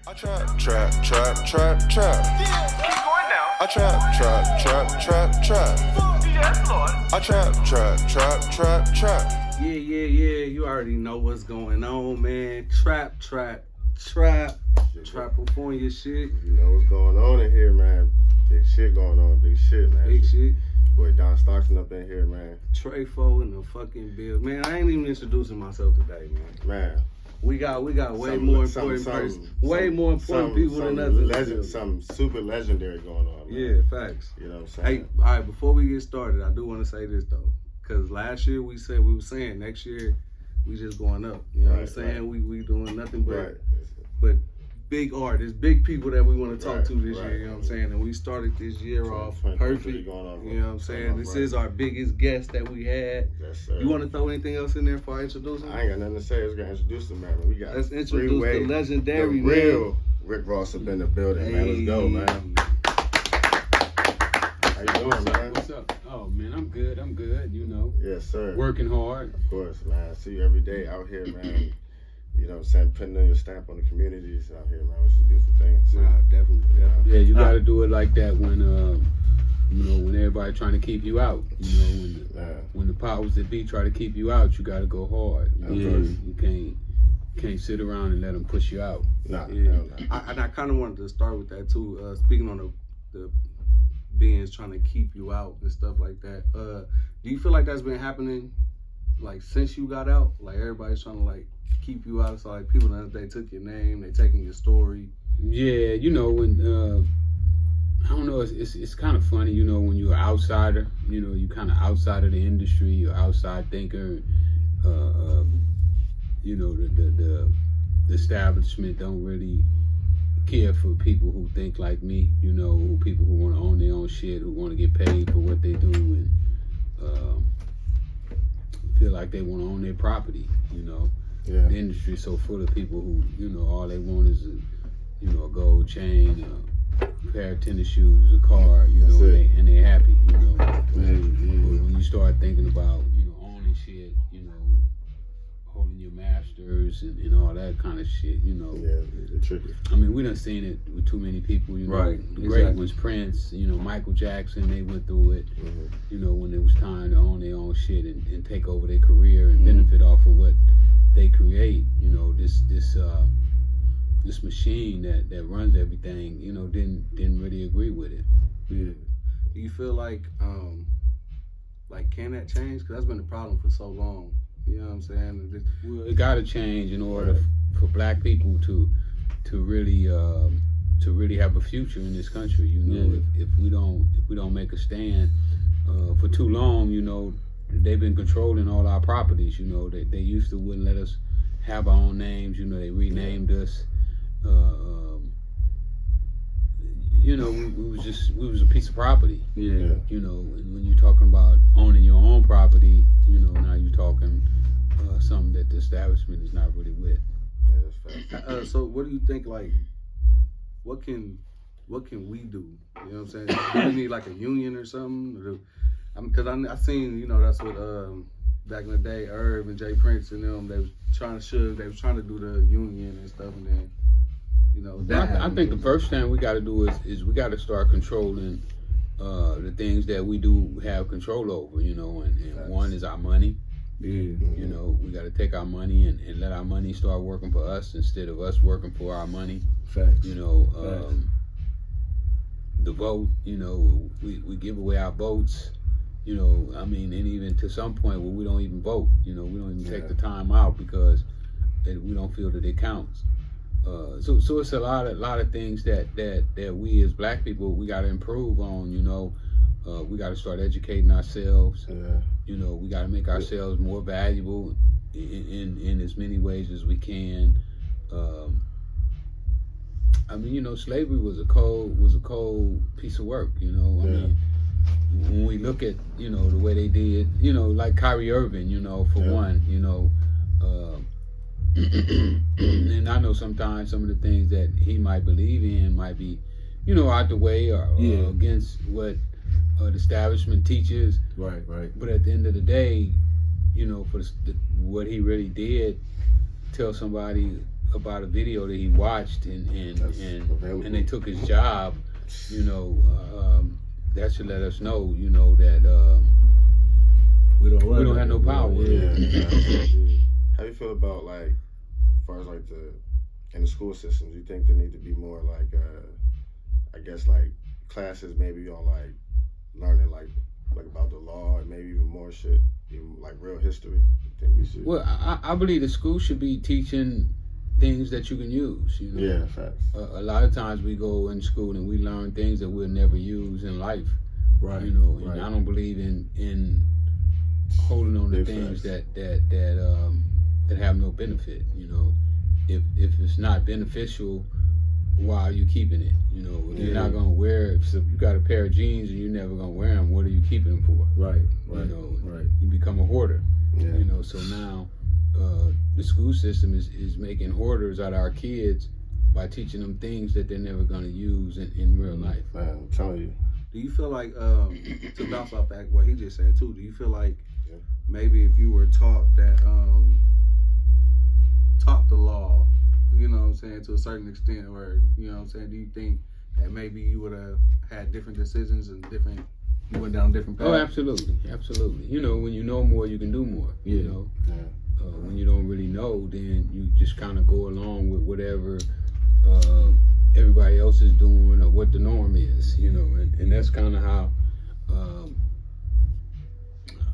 I trap, trap, trap, trap, trap. Yeah, keep going now. I trap, trap, trap, trap, trap. Yes, Lord. I trap, trap, trap, trap, trap. Yeah. You already know what's going on, man. Trap. California shit. You know what's going on in here, man. Big shit going on. Big shit, man. Big shit. Boy, Don Stockton up in here, man. Treyfo in the fucking bill. Man, I ain't even introducing myself today, man. Man. We got way more important people than us. Something super legendary going on, man. Yeah, facts. You know what I'm saying? Hey, all right, before we get started, I do want to say this, though. Because last year we were saying next year we just going up. You know what I'm saying? Right. We doing nothing but Right. but big artists, big people that we want to talk Right, to this right. year, you know what I'm saying? And we started this year off 2023 perfect. going on, You know what I'm saying? This right. is our biggest guest that we had. Yes, sir. You want to throw anything else in there before I introduce him? I ain't got nothing to say. Let's go introduce him, man. We got Let's introduce Freeway, the legendary, the real Rick Ross up in the building, man. Let's go, man. How you doing, man? What's up? Oh man, I'm good. You know, Yes, sir. working hard. Of course, man. I see you every day out here, man. You know what I'm saying? Putting on your stamp on the communities out here, man, which is a beautiful thing. So, Nah, definitely. Yeah, you got to do it like that when you know, when everybody trying to keep you out. You know, when the powers that be try to keep you out, you got to go hard. You know, you can't sit around and let them push you out. Nah, Yeah. hell no. I kind of wanted to start with that too. Speaking on the beings trying to keep you out and stuff like that. Do you feel like that's been happening like since you got out? Like everybody's trying to like keep you out. So like people they took your name, they taking your story. Yeah, you know, when I don't know, it's kind of funny, you know, when you're an outsider, you know, you kind of outside of the industry, you're outside thinker. You know, the establishment don't really care for people who think like me, you know, people who want to own their own shit, who want to get paid for what they do, and feel like they want to own their property, you know. Yeah. The industry is so full of people who, you know, all they want is a gold chain, a pair of tennis shoes, a car, you know, and they happy, you know. But when you start thinking about, you know, owning shit, you know, holding your masters and all that kind of shit, you know. Yeah, it's tricky. I mean, we done seen it with too many people, you know. Right, The great exactly. ones, Prince, you know, Michael Jackson, they went through it, Mm-hmm. you know, when it was time to own their own shit and take over their career and benefit off of what they create, you know, this machine that runs everything, you know, didn't really agree with it. Yeah. Do you feel like can that change? Because that's been the problem for so long. You know what I'm saying? Well, it got to change in order for black people to really have a future in this country. You know, if we don't make a stand for too long, you know, they've been controlling all our properties. You know, they used to wouldn't let us have our own names. You know, they renamed us. You know, we was a piece of property. Yeah. You know, and when you're talking about owning your own property, you know, now you're talking something that the establishment is not really with. Yeah, that's fact. So what do you think? Like, what can we do? You know what I'm saying? Do we need like a union or something? Because I seen, you know, that's what back in the day, Herb and Jay Prince and them, they was trying to do the union and stuff, and then, you know, I think the first thing we got to do is we got to start controlling the things that we do have control over, you know, and one is our money. Yeah. You know, we got to take our money and let our money start working for us instead of us working for our money. Facts. You know, the vote, you know, we give away our votes. You know, I mean, and even to some point where we don't even vote, you know, we don't even take the time out because we don't feel that it counts. So it's a lot of things that we as black people, we got to improve on, you know. We got to start educating ourselves. Yeah. You know, we got to make ourselves more valuable in as many ways as we can. I mean, you know, slavery was a cold piece of work, you know. I mean, when we look at, you know, the way they did, you know, like Kyrie Irving, you know, for one, you know, and I know sometimes some of the things that he might believe in might be, you know, out the way or against what the establishment teaches. Right. But at the end of the day, you know, for what he really did, tell somebody about a video that he watched That's available. and they took his job, you know, that should let us know, you know, that We don't have no power. Yeah. Yeah. How you feel about like, as far as like in the school systems? You think there need to be more like, I guess like classes maybe on like learning like about the law and maybe even more shit, even like real history? You think we should? Well, I believe the school should be teaching things that you can use. You know? Yeah, facts. A lot of times we go in school and we learn things that we'll never use in life. Right. You know, and right. I don't believe in holding on to Big things facts. that have no benefit. You know, if it's not beneficial, why are you keeping it? You know, if you're not gonna wear it. So you got a pair of jeans and you're never gonna wear them. What are you keeping them for? Right. You Right. know, Right. you become a hoarder. Yeah. You know, so now the school system is making hoarders out of our kids by teaching them things that they're never gonna use in real life. Man, I'm telling you. Do you feel like, to bounce off that, what he just said too, do you feel like Yeah. maybe if you were taught that, taught the law, you know what I'm saying, to a certain extent, or, you know what I'm saying, do you think that maybe you would have had different decisions and you went down different paths? Oh, absolutely, absolutely. You know, when you know more, you can do more. Yeah. You know, Yeah. when you don't really know, then you just kind of go along with whatever everybody else is doing or what the norm is. You know, and that's kind of how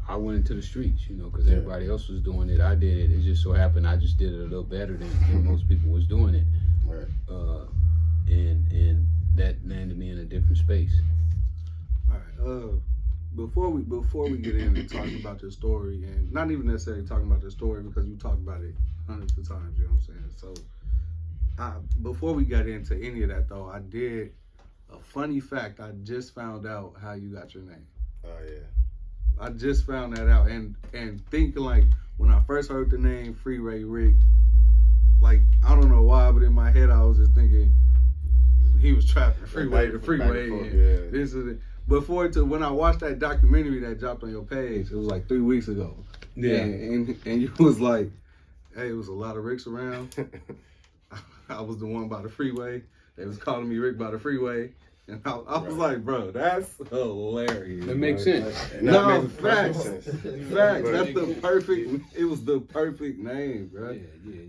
I went into the streets. You know, because Yeah. everybody else was doing it, I did it. It just so happened I just did it a little better than most people was doing it. Right. And that landed me in a different space. All right. Before we get into talking about your story, and not even necessarily talking about your story because you talked about it hundreds of times, you know what I'm saying? So, before we got into any of that though, I did a funny fact. I just found out how you got your name. Oh yeah. I just found that out, and thinking like when I first heard the name Freeway Rick, like I don't know why, but in my head I was just thinking he was trapping freeway to freeway. Back and forth, And yeah. this is it. When I watched that documentary that dropped on your page, it was like 3 weeks ago. Yeah. And you was like, hey, it was a lot of Ricks around. I was the one by the freeway. They was calling me Rick by the freeway. And I was like, bro, that's hilarious. It makes bro. sense. And No, that makes perfect facts. sense. Facts. But- That's the perfect. It was the perfect name, bro. Yeah.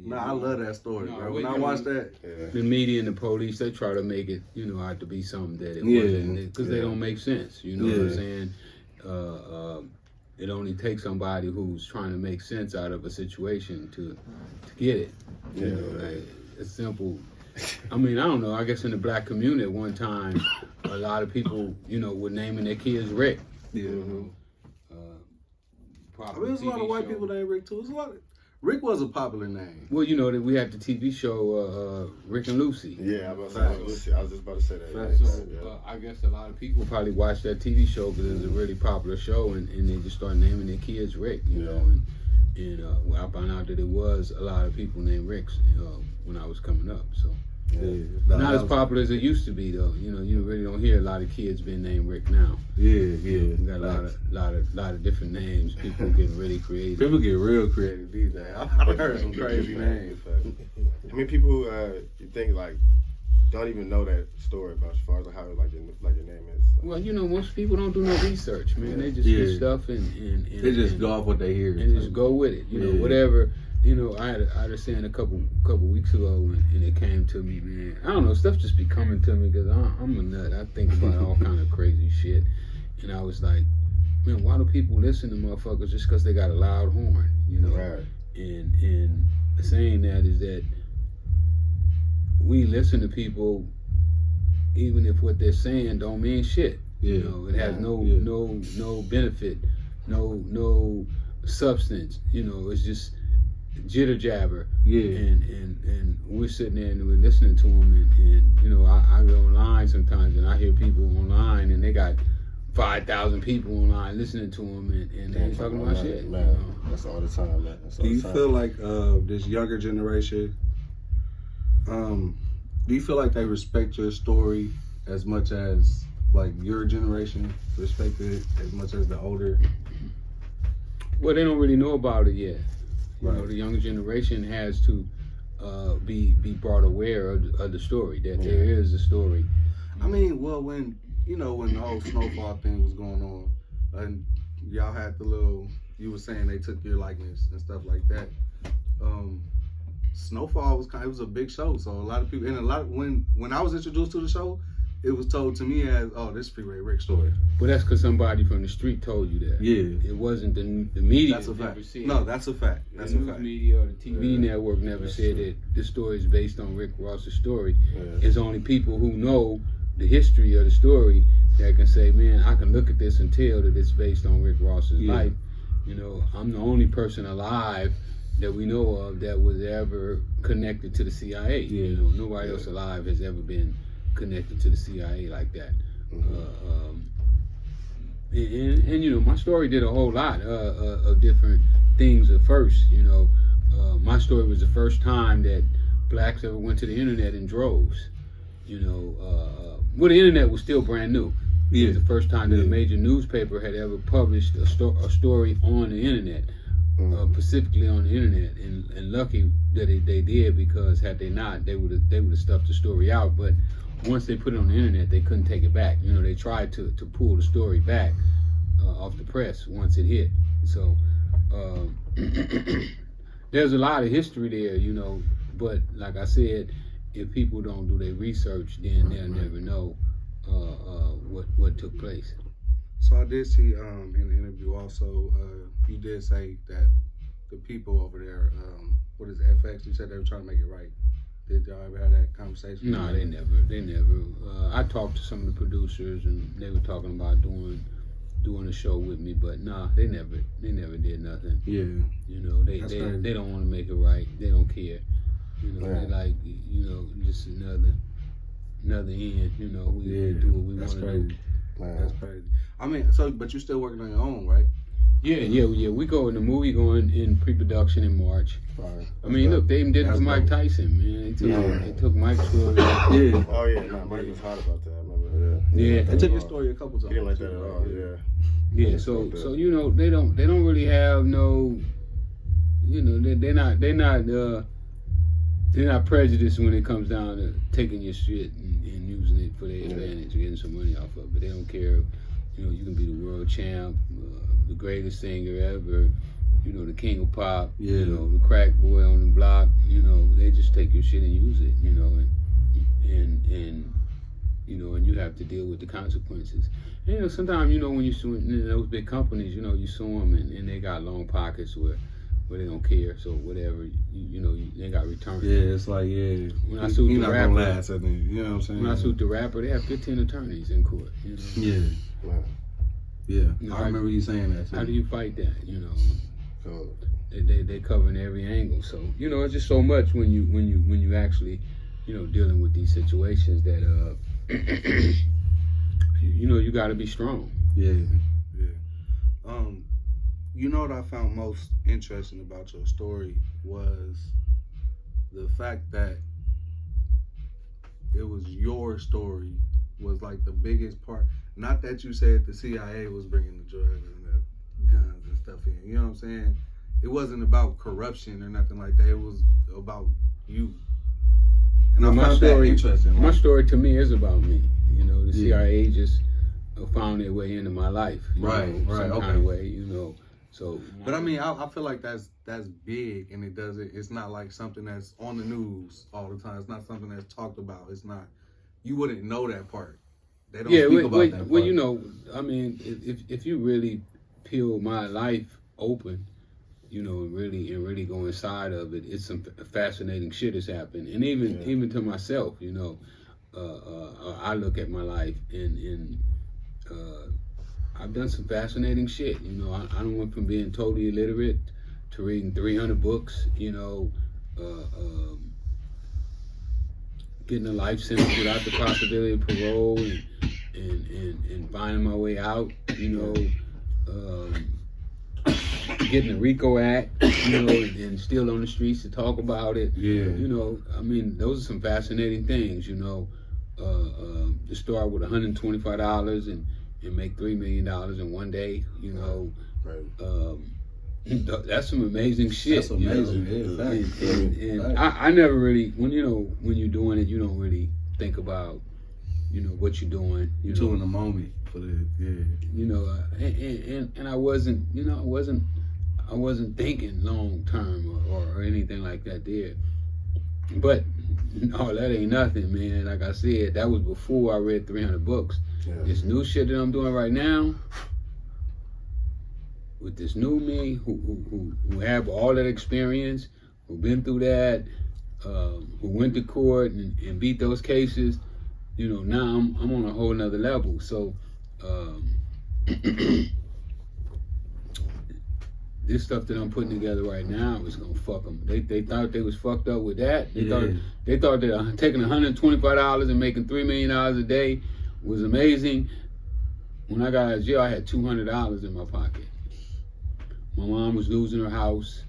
Nah, I love that story, No, bro. we- When I watched that, Yeah. The media and the police, they try to make it, you know, out to be something that it Yeah. wasn't, because they Yeah. don't make sense. You know what I'm Yeah. saying? It only takes somebody who's trying to make sense out of a situation to get it. You Yeah. know, like, it's simple. I mean, I don't know. I guess in the black community at one time, a lot of people, you know, were naming their kids Rick. yeah. I mean, there's a lot of white people named Rick too. There's a lot of Rick was a popular name. Well, you know that we had the TV show Rick and Lucy. Yeah, I was just about to say that. Facts. Yeah. So I guess a lot of people probably watched that TV show because it was a really popular show, and they just started naming their kids Rick, you know. And I found out that it was a lot of people named Ricks when I was coming up. So Yeah. not as popular as it used to be, though. You know, you really don't hear a lot of kids being named Rick now. Yeah. We got a lot of different names. People getting really creative. People get real creative these days. I've heard some crazy names. I mean, people you think like don't even know that story about as far as how like your name is. Well, you know, most people don't do no research, man. They just Yeah. get stuff and They just go off what they hear. and just go with it. You know, Yeah. whatever. You know, I had a saying a couple weeks ago, and it came to me, man. I don't know, stuff just be coming to me because I'm a nut. I think about all kind of crazy shit, and I was like, man, why do people listen to motherfuckers just because they got a loud horn? You know, Right. and saying that is that we listen to people even if what they're saying don't mean shit. Yeah. You know, it has Yeah. no benefit, no substance. You know, it's just jitter jabber. Yeah. And we're sitting there and we're listening to them, and you know, I go online sometimes and I hear people online and they got 5,000 people online listening to them, and they ain't talking about shit. Man, You know? that's all the time, man. That's all Do you the time. feel like this younger generation, do you feel like they respect your story as much as like your generation respected it as much as the older? Well, they don't really know about it yet. You know, Right. the younger generation has to be brought aware of the story, that there is a story. I mean, well, when the whole snowfall thing was going on, and y'all had the little, you were saying they took your likeness and stuff like that. Snowfall was it was a big show, so a lot of people, and when I was introduced to the show, it was told to me as, oh, this Freeway Rick story. But that's because somebody from the street told you that. Yeah, it wasn't the media. That's a fact. Never said No, that's a fact. That's the a news fact. media or the TV network never said true. that this story is based on Rick Ross's story. Yeah. It's only people who know the history of the story that can say, man, I can look at this and tell that it's based on Rick Ross's life. You know, I'm the only person alive that we know of that was ever connected to the CIA. Yeah. You know, nobody else alive has ever been connected to the CIA like that. And you know, my story did a whole lot of different things at first. You know, my story was the first time that blacks ever went to the internet in droves. You know, well, the internet was still brand new. It was the first time that a major newspaper had ever published a story on the internet, specifically on the internet. And lucky that they did, because had they not, they would have stuffed the story out. But once they put it on the internet, they couldn't take it back. You know, they tried to pull the story back off the press once it hit. So there's a lot of history there, you know. But like I said, if people don't do their research, then they'll never know what took place. So I did see in the interview also, you did say that the people over there, what is it, FX? You said they were trying to make it right. Did y'all ever have that conversation? No, they never. I talked to some of the producers, and they were talking about doing a show with me, but nah, they never did nothing. Yeah. You know, they don't want to make it right. They don't care. You know, they like, you know, just another end. You know, we do what we want to do. That's crazy. I mean, but you're still working on your own, right? Yeah. We go in the movie going in pre-production in March. Right. I mean, look, they even did it for Mike Tyson, man. They took Mike's story. Yeah. Oh yeah, no, Mike was hot about that. I remember. Yeah. They took your story a couple times. He didn't like that at all. Yeah. Yeah. So you know, they don't really have no, you know, they're not prejudiced when it comes down to taking your shit and using it for their advantage, getting some money off of it. They don't care. You know, you can be the world champ, the greatest singer ever, you know, the king of pop, you know, the crack boy on the block. You know, they just take your shit and use it. You know, and you know, and you have to deal with the consequences. And, you know, sometimes, you know, when you sue those big companies, you know, you sue them and they got long pockets where they don't care. So whatever, you know, they got returns. Yeah, it's like, yeah. When I sued the rapper, last, I think, you know what I'm saying? when I sued the rapper, they have 15 attorneys in court. You know? Yeah. Wow. Yeah. You know, I remember you saying that. How do you fight that? You know, So they covering every angle. So you know, it's just so much when you actually, you know, dealing with these situations that you know, you got to be strong. Yeah. You know what I found most interesting about your story was the fact that it was your story was like the biggest part. Not that you said the CIA was bringing the drugs and the guns and stuff in. You know what I'm saying? It wasn't about corruption or nothing like that. It was about you. And I found that interesting. My story to me is about me. You know, the CIA just found their way into my life. You know, some kind of way. You know. So, but I mean, I feel like that's big, and it's not like something that's on the news all the time. It's not something that's talked about. It's not. You wouldn't know that part. They don't speak about that part. Well, you know, I mean, if you really peel my life open, you know, and really go inside of it, it's some fascinating shit has happened. And even to myself, you know, I look at my life and I've done some fascinating shit. You know, I went from being totally illiterate to reading 300 books, you know, getting a life sentence without the possibility of parole and finding my way out, you know, getting the RICO Act, you know, and still on the streets to talk about it. Yeah. You know, I mean, those are some fascinating things, you know, to start with $125 and make $3 million in one day, you know. Right. That's some amazing shit. That's amazing. You know? Yeah, facts. And I never really, when you're doing it, you don't really think about, what you're doing. You Two know, in the moment for the and I wasn't, I wasn't thinking long term or anything like that there. But no, that ain't nothing, man. Like I said, that was before I read 300 books. Yeah. This new shit that I'm doing right now, with this new me who have all that experience, who been through that, who went to court and beat those cases, now I'm on a whole nother level. So this stuff that I'm putting together right now is gonna fuck them. They thought they was fucked up with that. They thought that taking $125 and making $3 million a day was amazing. When I got out of jail, I had $200 in my pocket. My mom was losing her house.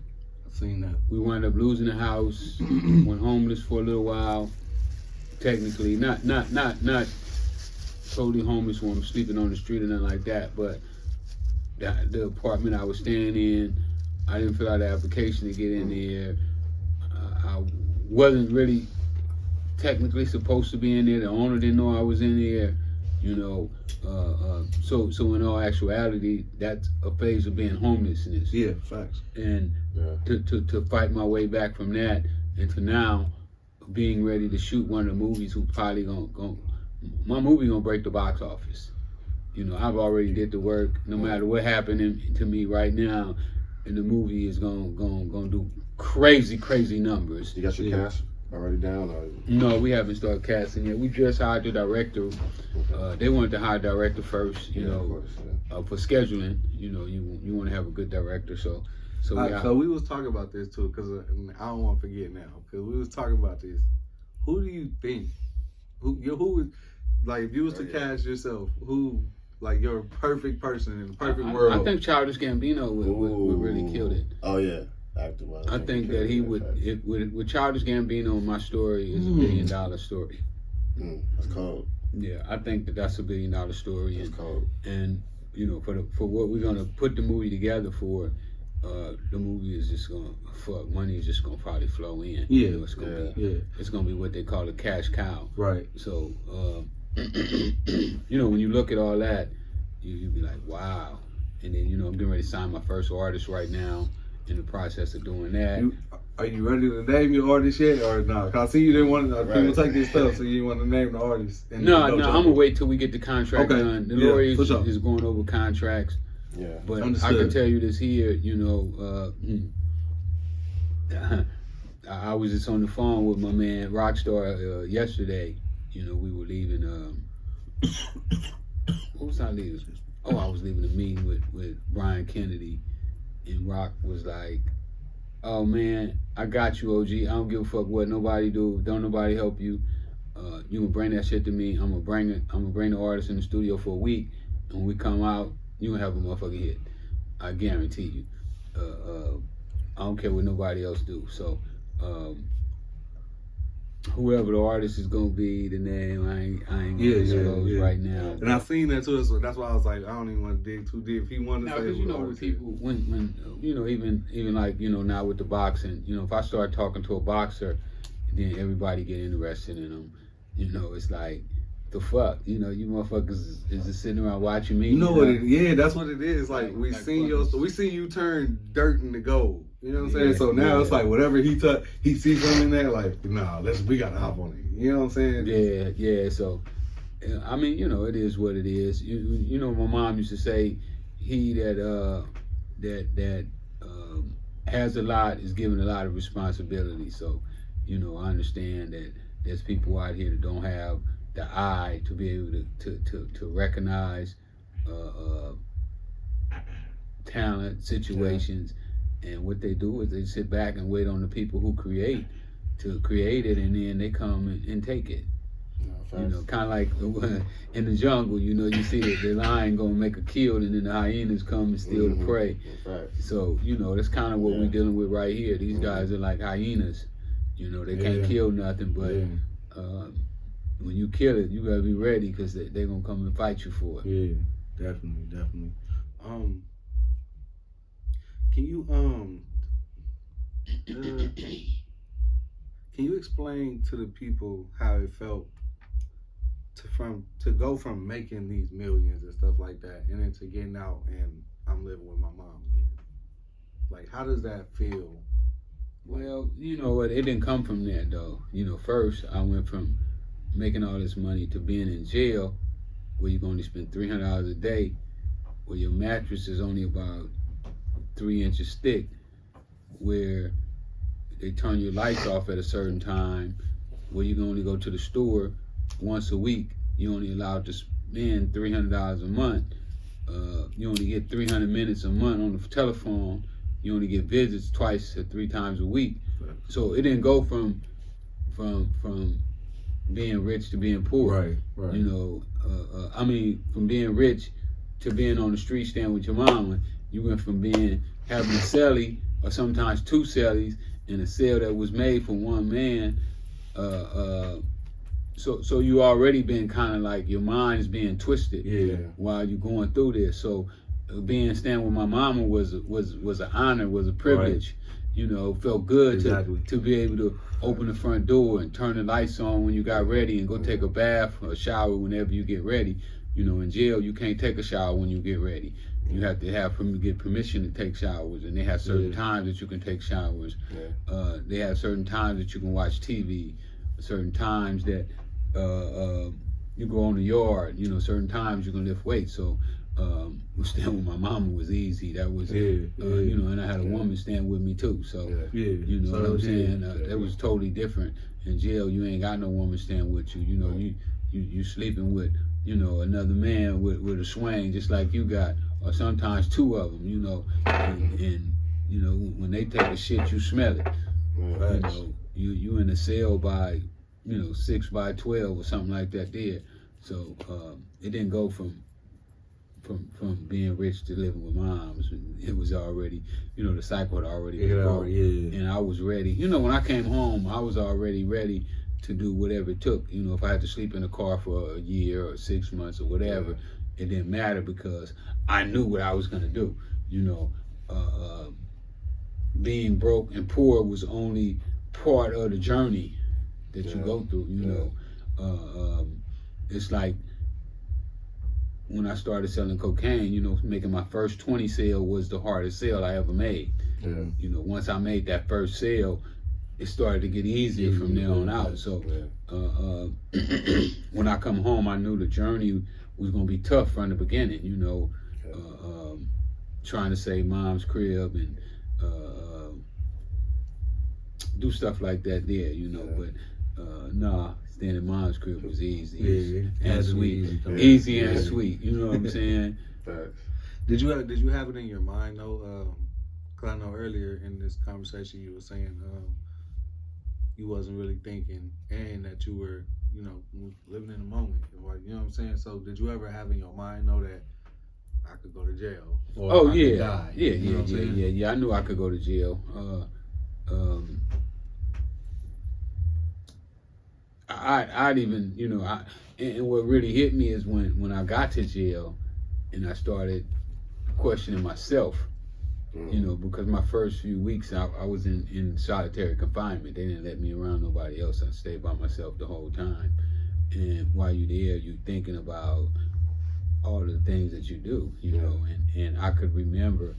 I've seen that. We wound up losing the house. Went homeless for a little while. Technically, not totally homeless when I'm sleeping on the street or nothing like that, but the apartment I was staying in, I didn't fill out the application to get in there. I wasn't really technically supposed to be in there. The owner didn't know I was in there, so in all actuality, that's a phase of being homelessness. Yeah, facts. And to fight my way back from that into now being ready to shoot one of the movies who probably my movie gonna break the box office. I've already did the work. No matter what happened to me right now, and the movie is gonna do crazy numbers. You got your cast already down? Or? No, we haven't started casting yet. We just hired the director. They wanted to hire a director first, for scheduling. You want to have a good director, so we was talking about this too, because I don't want to forget now, because we was talking about this. Who do you think? Who would, like, if you was to cast yourself, who, like, your perfect person in the perfect world? I think Childish Gambino would really kill it. Oh yeah, actor-wise. I think that he would. With Childish Gambino, my story is $1 billion story. That's cold. Yeah, I think that's $1 billion story. That's cold. And for what we're gonna put the movie together for, the movie is just gonna money is just gonna probably flow in. Yeah, it's gonna be what they call a cash cow. Right. So when you look at all that, you be like, wow. And then I'm getting ready to sign my first artist right now. In the process of doing that. Are you ready to name your artist yet, or no? Cause I see you didn't want to. People take this stuff, so you didn't want to name the artist. No, I'm gonna wait till we get the contract done. The lawyer is sure. going over contracts. Yeah, but understood. I can tell you this here. I was just on the phone with my man Rockstar yesterday. We were leaving. What was I leaving? Oh, I was leaving a meeting with Brian Kennedy. And Rock was like, "Oh man, I got you, OG. I don't give a fuck what nobody do. Don't nobody help you. You gonna bring that shit to me. I'm gonna bring the artist in the studio for a week, and when we come out, you gonna have a motherfucking hit. I guarantee you. I don't care what nobody else do. So, whoever the artist is gonna be, the name I ain't gonna disclose right now. And I seen that too, so that's why I was like, I don't even want to dig too deep. If he wanted to say, with people, when even like now with the boxing, if I start talking to a boxer, then everybody get interested in them. It's like, the fuck, you motherfuckers is just sitting around watching me. What it is? Yeah, that's what it is. Like we seen you turn dirt into gold. You know what I'm saying? So now it's like whatever he sees something in there, like, nah, we gotta hop on it. You know what I'm saying? Yeah. So, I mean, it is what it is. My mom used to say, he that has a lot is given a lot of responsibility. So, I understand that there's people out here that don't have the eye to be able to recognize talent, situations. And what they do is they sit back and wait on the people who create it, and then they come and take it. Kind of like in the jungle, you see that the lion gonna make a kill, and then the hyenas come and steal the prey. So that's kind of what we're dealing with right here. These guys are like hyenas. They can't kill nothing, but when you kill it, you gotta be ready, because they're gonna come and fight you for it. Yeah, definitely. Can you can you explain to the people how it felt to go from making these millions and stuff like that, and then to getting out and I'm living with my mom again? Like, how does that feel? Well, you know what? It didn't come from that though. You know, first I went from making all this money to being in jail, where you're going to spend $300 a day, where your mattress is only about 3 inches thick, where they turn your lights off at a certain time, where you can only go to the store once a week. You're only allowed to spend $300 a month. You only get 300 minutes a month on the telephone. You only get visits twice or 3 times a week. So it didn't go from being rich to being poor. Right. You know, I mean, from being rich to being on the street staying with your mama. You went from having a cellie or sometimes 2 cellies in a cell that was made for one man. So you already been kind of like your mind's being twisted while you're going through this. So staying with my mama was an honor, was a privilege. Right. You know, felt good to be able to open the front door and turn the lights on when you got ready and go take a bath or a shower whenever you get ready. You know, in jail you can't take a shower when you get ready. You have to get permission to take showers, and they have certain times that you can take showers. They have certain times that you can watch TV, certain times that you go on the yard. You know, certain times you can lift weights. So staying with my mama was easy. That was, you know, and I had a woman staying with me too. So, you know what I'm saying? That was totally different. In jail, you ain't got no woman staying with you. You know, you sleeping with, you know, another man with a swing just like you got, or sometimes 2 of them. You know, and you know when they take a shit, you smell it. You know, you in a cell by, you know, 6 by 12 or something like that there. So it didn't go from being rich to living with moms. It was already, you know, the cycle had already been broke. And I was ready. You know, when I came home, I was already ready to do whatever it took. You know, if I had to sleep in the car for a year or 6 months or whatever, it didn't matter because I knew what I was going to do. You know, being broke and poor was only part of the journey that you go through. You know, it's like, when I started selling cocaine, you know, making my first 20 sale was the hardest sale I ever made. You know, once I made that first sale, it started to get easier from there on out. So when I come home, I knew the journey was going to be tough from the beginning, you know, trying to save mom's crib and do stuff like that there, you know, but nah. Staying in mom's crib was easy and sweet. Easy and sweet. You know what I'm saying? Did you have it in your mind though? Because I know earlier in this conversation you were saying you wasn't really thinking, and that you were, you know, living in the moment. Like, you know what I'm saying? So did you ever have in your mind though that I could go to jail? Or I could die? Yeah. I knew I could go to jail. I'd even, you know, and what really hit me is when I got to jail and I started questioning myself, you know, because my first few weeks I was in solitary confinement. They didn't let me around nobody else. I stayed by myself the whole time. And while you're there, you're thinking about all the things that you do, you know, and I could remember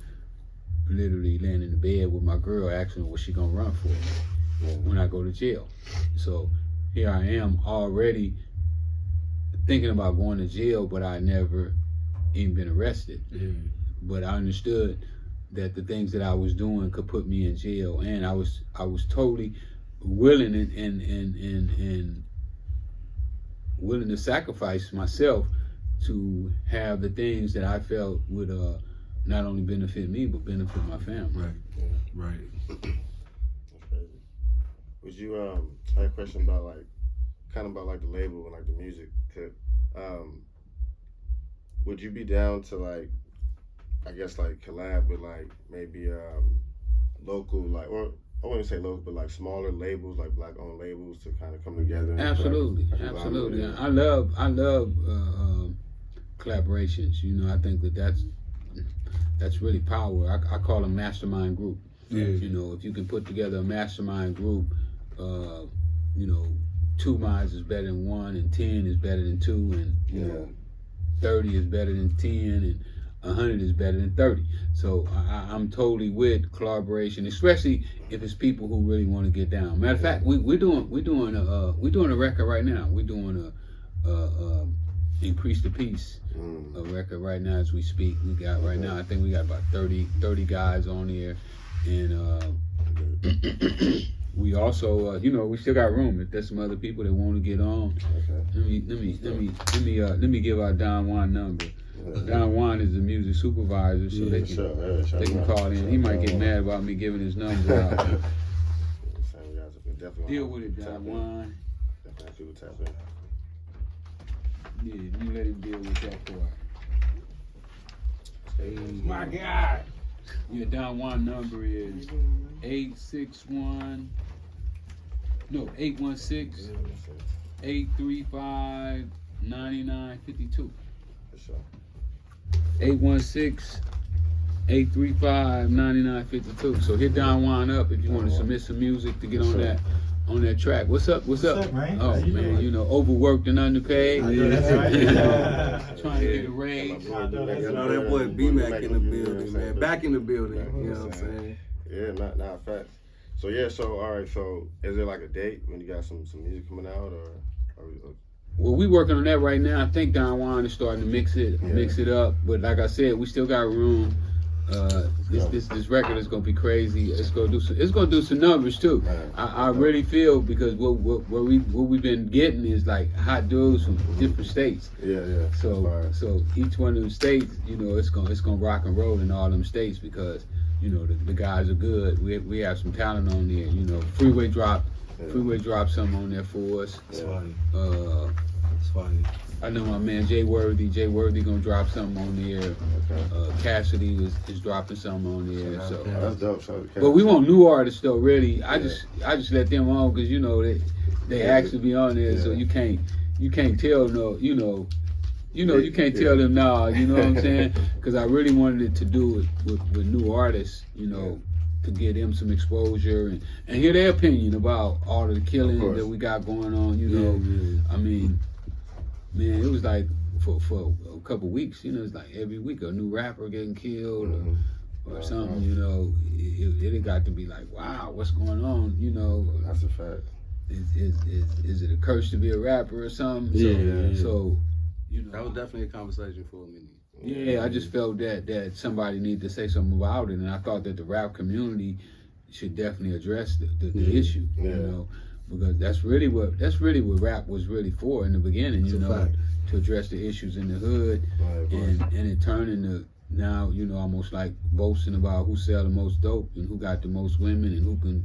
literally laying in the bed with my girl asking her what she gonna run for when I go to jail. So here I am already thinking about going to jail, but I never even been arrested. But I understood that the things that I was doing could put me in jail, and I was totally willing and willing to sacrifice myself to have the things that I felt would not only benefit me but benefit my family. Right. That's crazy. Would you I had a question about like the label and like the music tip. Would you be down to like, I guess like collab with like maybe local, like, or I wouldn't say local, but like smaller labels, like black owned labels to kind of come together? Absolutely. I love collaborations. You know, I think that's that's really power. I call them mastermind group. Yeah. You know, if you can put together a mastermind group, you know, 2 minds is better than 1, and 10 is better than 2, and you know, 30 is better than 10, and 100 is better than 30. So I'm totally with collaboration, especially if it's people who really want to get down. Matter of fact, we're doing a record right now. We're doing a Increase the Peace a record right now as we speak. We got right now, I think we got about 30 guys on here, and we also you know, we still got room if there's some other people that want to get on. Let me give our Don Juan number. Don Juan is the music supervisor, so they can call in. He might get mad about me giving his number out. Deal with it, Don Juan. Definitely people tap in. Yeah, you let him deal with that part. Hey. My God. Your Don Juan number is 816 835 9952. For sure. 816-835-9952. So hit Don Juan up if you want to submit some music to get on that track. What's up? What's up, man? Oh man, you know, overworked and underpaid. That's right. Trying to get a raise. You know that boy B-Mac in the building, man. Back in the building. You know what I'm saying? Yeah, not facts. So yeah, all right. So is there like a date when you got some music coming out, or Well, we working on that right now. I think Don Juan is starting to mix it up. But like I said, we still got room. This record is gonna be crazy. It's gonna do some numbers too. I really feel, because what we've been getting is like hot dudes from different states. Yeah. So each one of them states, you know, it's gonna rock and roll in all them states, because you know the guys are good. We have some talent on there. You know, Freeway dropped something on there for us. It's funny. It's funny. I know my man Jay Worthy gonna drop something on there. Cassidy is dropping something on there. So that's dope. but we want new artists though. Really, I just let them on, because you know they actually be on there, so you can't tell you can't tell them nah. You know what I'm saying? Because I really wanted it to do it with new artists. You know. To get them some exposure and hear their opinion about all of the killing that we got going on, you know. I mean, man, it was like for a couple weeks, you know, it's like every week a new rapper getting killed or something, you know. It got to be like, wow, what's going on, you know. That's a fact. Is it a curse to be a rapper or something? So, you know. That was definitely a conversation for a minute. Yeah, I just felt that somebody needed to say something about it, and I thought that the rap community should definitely address the issue, you know, because that's really what rap was really for in the beginning, you know, to address the issues in the hood, and it turned into now, you know, almost like boasting about who sell the most dope and who got the most women and who can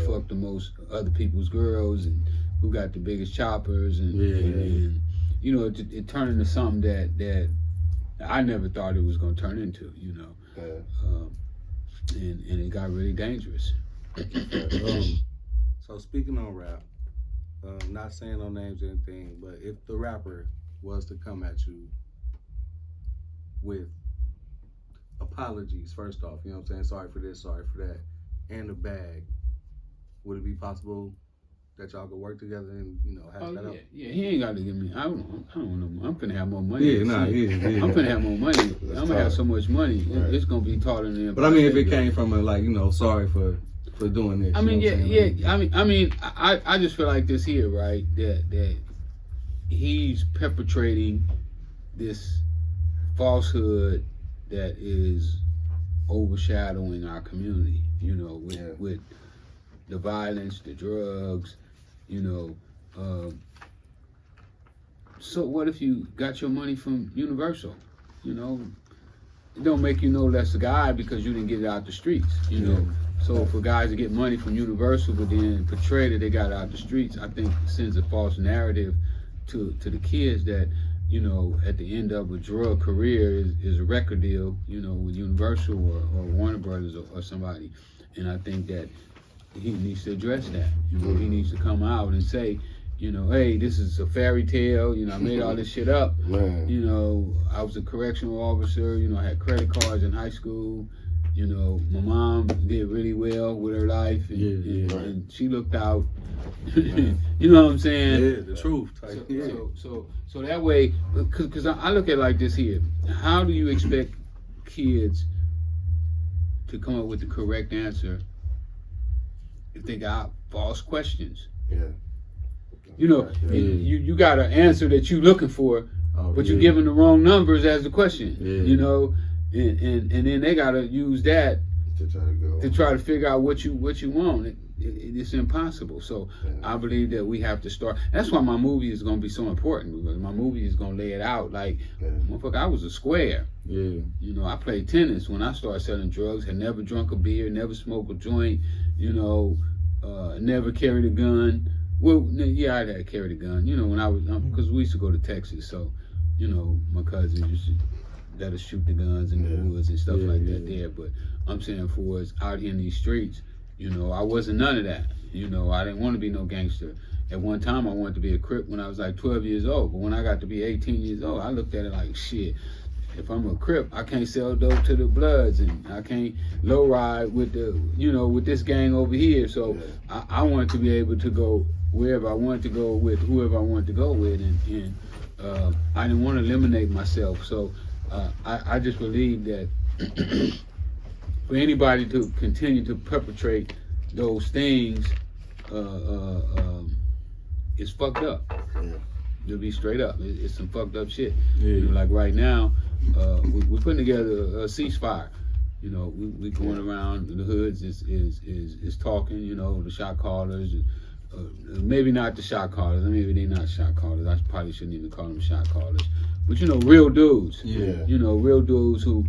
fuck the most other people's girls and who got the biggest choppers, and you know, it turned into something that I never thought it was going to turn into, you know, and it got really dangerous. So speaking on rap, not saying no names or anything, but if the rapper was to come at you with apologies, first off, you know what I'm saying, sorry for this, sorry for that, and a bag, would it be possible that y'all could work together and, you know, hash that out? Yeah, he ain't got to give me. I don't know. I'm finna have more money. I'm finna have more money. I'm gonna have so much money. It's gonna be taller than. But I mean, if it came from a, like, you know, sorry for doing this. I mean, I just feel like this here, right? That he's perpetrating this falsehood that is overshadowing our community. You know, with the violence, the drugs. You know, so what if you got your money from Universal? You know, it don't make you no less a guy because you didn't get it out the streets. You know, so for guys to get money from Universal but then portray that they got it out the streets, I think sends a false narrative to the kids that, you know, at the end of a drug career is a record deal, you know, with Universal or Warner Brothers or somebody, and I think that he needs to address that. You know, he needs to come out and say, You know, hey, this is a fairy tale. You know, I made all this shit up. Man. You know, I was a correctional officer. You know, I had credit cards in high school. You know, my mom did really well with her life, and, and she looked out. You know what I'm saying? Yeah, the truth. Type. So that way, because I look at it like this here. How do you expect kids to come up with the correct answer if they got false questions? Yeah. You know, you got an answer that you looking for, but you're giving the wrong numbers as the question. You know, and then they gotta use that to try to figure out what you want. It's impossible. So I believe that we have to start. That's why my movie is gonna be so important, because my movie is gonna lay it out like, motherfucker, I was a square. Yeah. You know, I played tennis when I started selling drugs. Had never drunk a beer, never smoked a joint. You know, never carried a gun. Well, yeah, I had carried a gun. You know, when I was, because we used to go to Texas, so you know, my cousins used to let us shoot the guns in the woods and stuff like that there. But I'm saying, for us out here in these streets, you know, I wasn't none of that. You know, I didn't want to be no gangster. At one time, I wanted to be a Crip when I was like 12 years old. But when I got to be 18 years old, I looked at it like, shit, if I'm a Crip, I can't sell dope to the Bloods, and I can't low ride with the, you know, with this gang over here. So I wanted to be able to go wherever I wanted to go with whoever I wanted to go with, and I didn't want to eliminate myself. So I just believe that for anybody to continue to perpetrate those things is fucked up. To be straight up, it's some fucked up shit. You know, like right now, we're putting together a ceasefire. You know, we going around the hoods is talking. You know, the shot callers. Maybe not the shot callers. Maybe they're not shot callers. I probably shouldn't even call them shot callers. But you know, real dudes. You know, real dudes who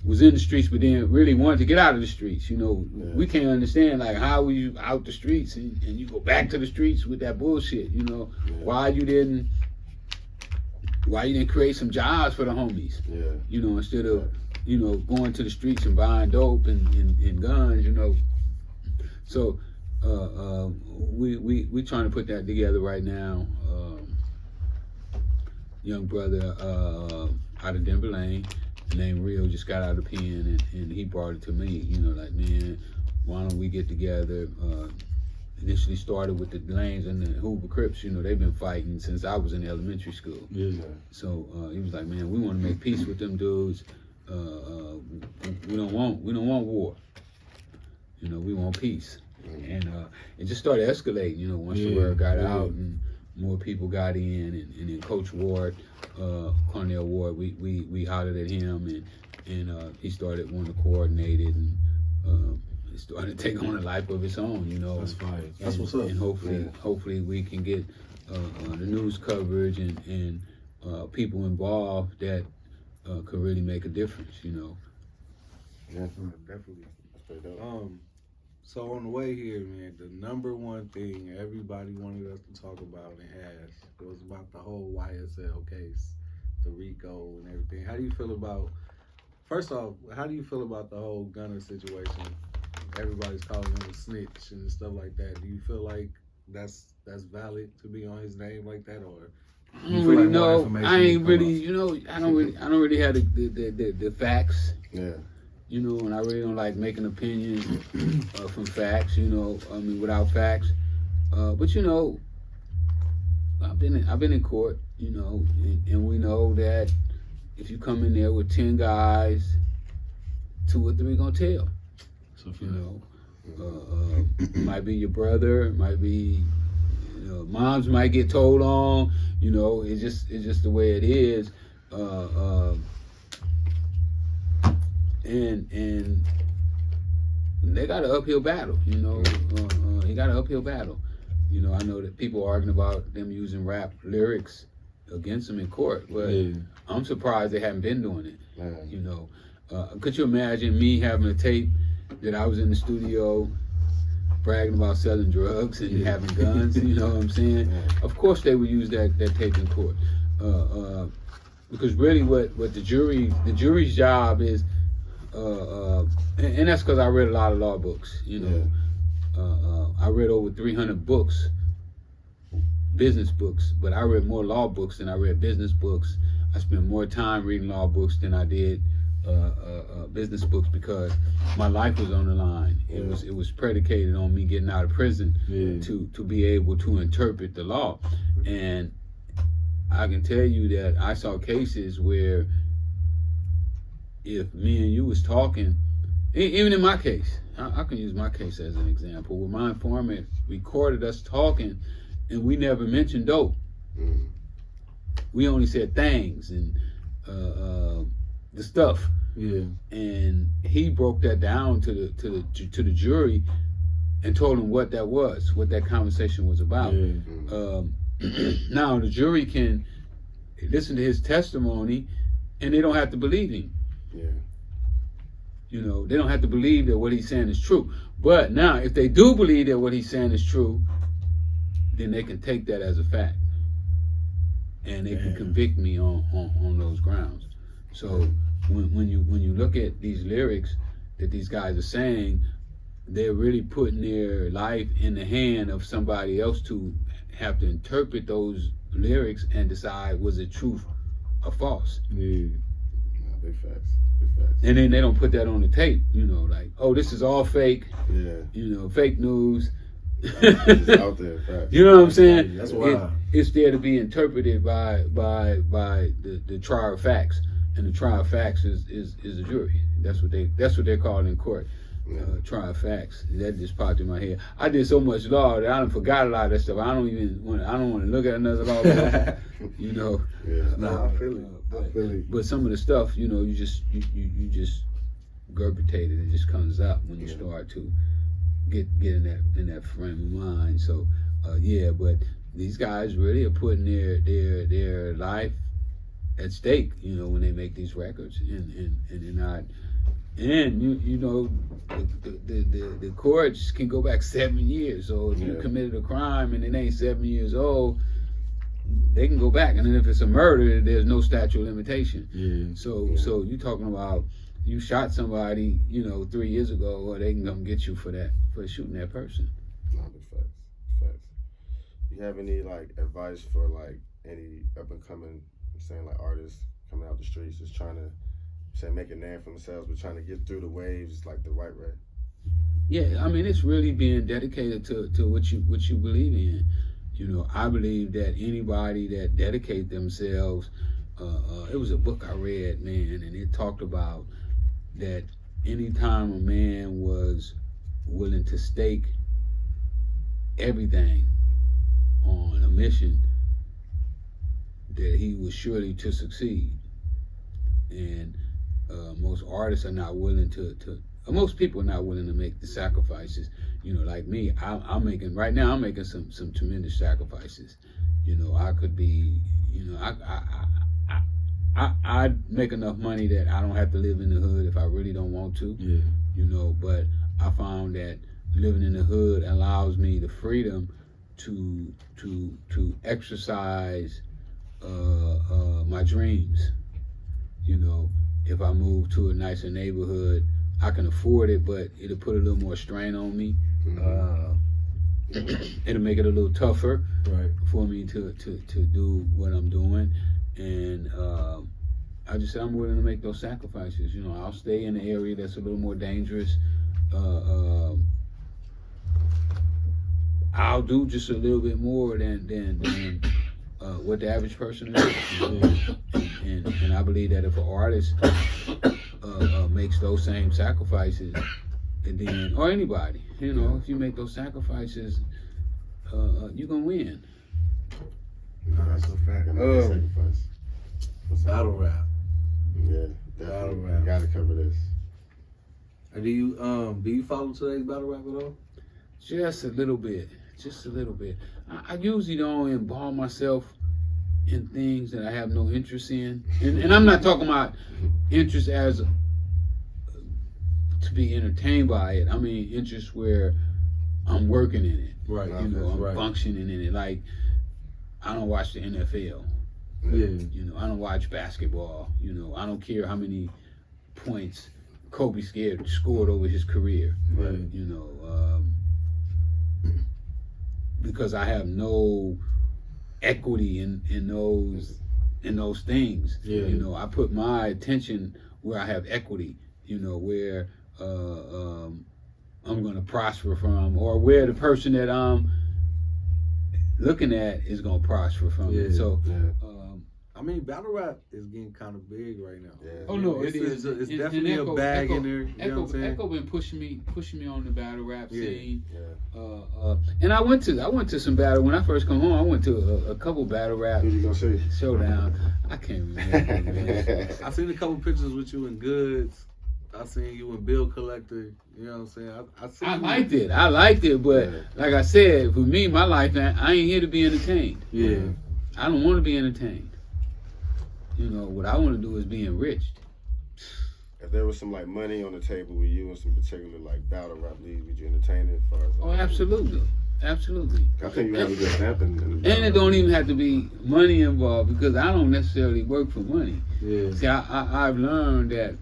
was in the streets, but then really wanted to get out of the streets. You know, we can't understand, like, how were you out the streets and you go back to the streets with that bullshit? You know, why you didn't create some jobs for the homies? You know, instead of you know, going to the streets and buying dope and guns. You know, so. We trying to put that together right now. Young brother out of Denver Lane, named Rio, just got out of the pen, and he brought it to me. You know, like, man, why don't we get together? Initially started with the Lanes and the Hoover Crips. You know, they've been fighting since I was in elementary school. So he was like, man, we want to make peace with them dudes. We don't want war. You know, we want peace. And it just started escalating, you know, once the word got out and more people got in, and then Coach Ward, Cornell Ward, we hollered at him, and he started wanting to coordinate it, and it started to take on a life of its own, you know. That's fine. That's what's up. And hopefully we can get the news coverage and people involved that could really make a difference, you know. Definitely. So on the way here, man, the number one thing everybody wanted us to talk about and ask was about the whole YSL case, the RICO and everything. How do you feel about, first off, how do you feel about the whole Gunner situation? Everybody's calling him a snitch and stuff like that. Do you feel like that's valid to be on his name like that, or? I don't really know. I ain't really, you know, I don't really have the facts. You know, and I really don't like making opinions from facts, you know, I mean, without facts. But, you know, I've been in court, you know, and we know that if you come in there with 10 guys, 2 or 3 gonna tell. So, you know, might be your brother, might be, you know, moms might get told on, you know, it's just the way it is. And they got an uphill battle, you know. He got an uphill battle. You know, I know that people are arguing about them using rap lyrics against him in court, but I'm surprised they haven't been doing it. You know, could you imagine me having a tape that I was in the studio bragging about selling drugs and having guns? You know what I'm saying? Of course they would use that tape in court, because really what the jury's job is. And that's because I read a lot of law books, you know. I read over 300 books business books, but I read more law books than I read business books. I spent more time reading law books than I did business books because my life was on the line. It was predicated on me getting out of prison to be able to interpret the law. And I can tell you that I saw cases where if me and you was talking, even in my case, I can use my case as an example, where my informant recorded us talking and we never mentioned dope. We only said things and the stuff. Yeah. And he broke that down to the jury and told them what that was, what that conversation was about. Now the jury can listen to his testimony and they don't have to believe him. You know, they don't have to believe that what he's saying is true. But now if they do believe that what he's saying is true, then they can take that as a fact. And they can convict me on those grounds. So when you look at these lyrics that these guys are saying, they're really putting their life in the hand of somebody else to have to interpret those lyrics and decide was it truth or false. Big facts. Big facts. And then they don't put that on the tape, you know, like, oh, this is all fake, you know, fake news. It's out there, facts. You know what I'm saying? That's wild. It's there to be interpreted by the trier of facts, and the trier of facts is a jury. That's what they're called in court. Trier of facts. That just popped in my head. I did so much law that I done forgot a lot of that stuff. I don't want to look at another law book, you know. Nah, I feel it. But some of the stuff, you know, you just regurgitate it. It just comes out when you start to get in that frame of mind. So but these guys really are putting their life at stake, you know, when they make these records, and they're not. And you know, the courts can go back 7 years. So if you committed a crime and it ain't 7 years old, they can go back. And then if it's a murder, there's no statute of limitation. So you talking about you shot somebody, you know, 3 years ago, or they can come get you for shooting that person. No, big facts. You have any like advice for like any up and coming, saying like artists coming out the streets just trying to make a name for themselves, but trying to get through the waves like the right way? Yeah, I mean, it's really being dedicated to what you believe in. You know, I believe that anybody that dedicate themselves, it was a book I read, man, and it talked about that anytime a man was willing to stake everything on a mission, that he was surely to succeed. And most artists are not willing most people are not willing to make the sacrifices. You know, like me, I'm making some tremendous sacrifices. You know, I could be, you know, I'd make enough money that I don't have to live in the hood if I really don't want to. You know, but I found that living in the hood allows me the freedom to exercise my dreams. You know, if I move to a nicer neighborhood, I can afford it, but it'll put a little more strain on me. It'll make it a little tougher for me to do what I'm doing. And I just said I'm willing to make those sacrifices. You know, I'll stay in the area that's a little more dangerous. I'll do just a little bit more than what the average person is. And I believe that if an artist makes those same sacrifices, and then, or anybody, you know, if you make those sacrifices, you're gonna win. That's a fact. Sacrifice. Battle rap. Yeah, Battle definitely. rap. Gotta cover this. Do you follow today's battle rap at all? Just a little bit. I usually don't involve myself in things that I have no interest in. And I'm not talking about interest as to be entertained by it. I mean interest where I'm working in it. Right. You know, I'm functioning in it. Like, I don't watch the NFL. Yeah. You know, I don't watch basketball. You know, I don't care how many points Kobe scored over his career. Right. You know, because I have no equity in those things. Yeah. You know, I put my attention where I have equity. You know, where I'm going to prosper from, or where the person that I'm looking at is going to prosper from it. So, I mean, battle rap is getting kind of big right now. Yeah. oh no, it's, it is. It's And definitely Echo, a bag Echo, in there. You know what I'm saying? Echo been pushing me on the battle rap scene. Yeah. And I went to some battle when I first come home. I went to a couple battle rap Who you gonna see? showdown. I can't remember. Man. I seen a couple pictures with you in Goods. I seen you in Bill Collector. You know what I'm saying? I liked it, but Yeah. like I said, for me, my life, I ain't here to be entertained. Yeah. I don't want to be entertained. You know, what I want to do is be enriched. If there was some like money on the table with you and some particular like battle rap leagues, would you entertain it? As far as Oh, like, absolutely. Absolutely. I think you have a good stamp in And it don't even have to be money involved, because I don't necessarily work for money. Yeah. See, I've learned that